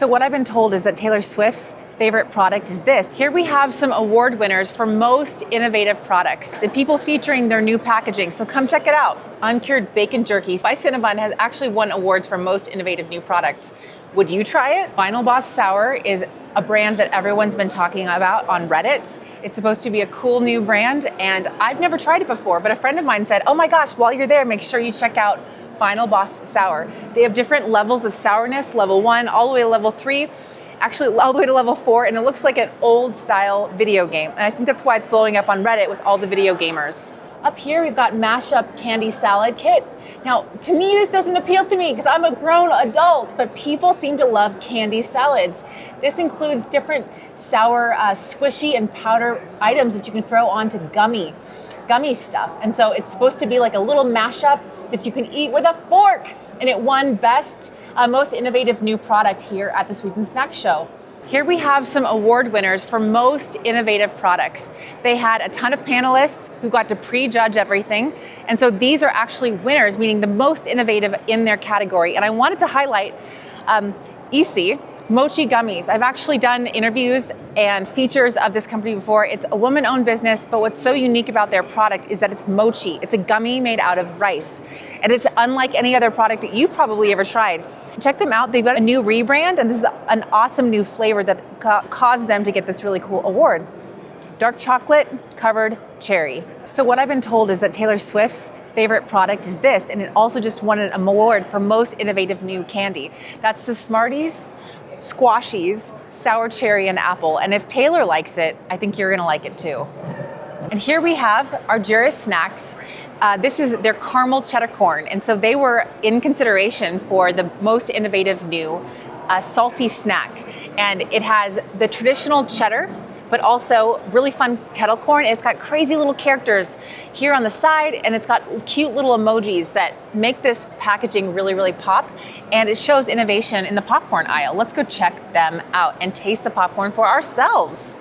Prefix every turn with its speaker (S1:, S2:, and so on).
S1: So what I've been told is that Taylor Swift's favorite product is this. Here we have some award winners for most innovative products and people featuring their new packaging. So come check it out. Uncured bacon jerky by Cinnabon has actually won awards for most innovative new product. Would you try it? Final Boss Sour is a brand that everyone's been talking about on Reddit. It's supposed to be a cool new brand, and I've never tried it before, but a friend of mine said, oh my gosh, while you're there, make sure you check out Final Boss Sour. They have different levels of sourness, level 1 all the way to level 3, actually all the way to level 4, and it looks like an old style video game. And I think that's why it's blowing up on Reddit with all the video gamers. Up here, we've got Mashup Candy Salad Kit. Now, to me, this doesn't appeal to me because I'm a grown adult, but people seem to love candy salads. This includes different sour, squishy and powder items that you can throw onto gummy stuff. And so it's supposed to be like a little mashup that you can eat with a fork. And it won best, most innovative new product here at the Sweets and Snacks Show. Here we have some award winners for most innovative products. They had a ton of panelists who got to prejudge everything. And so these are actually winners, meaning the most innovative in their category. And I wanted to highlight Issei, Mochi Gummies. I've actually done interviews and features of this company before. It's a woman-owned business, but what's so unique about their product is that it's mochi. It's a gummy made out of rice. And it's unlike any other product that you've probably ever tried. Check them out. They've got a new rebrand, and this is an awesome new flavor that caused them to get this really cool award. Dark chocolate covered cherry. So what I've been told is that Taylor Swift's favorite product is this, and it also just won an award for most innovative new candy. That's the Smarties, Squashies, Sour Cherry, and Apple. And if Taylor likes it, I think you're gonna like it too. And here we have Argires snacks. This is their caramel Cheddarcorn, and so they were in consideration for the most innovative new salty snack. And it has the traditional cheddar, but also really fun kettle corn. It's got crazy little characters here on the side, and it's got cute little emojis that make this packaging really, really pop. And it shows innovation in the popcorn aisle. Let's go check them out and taste the popcorn for ourselves.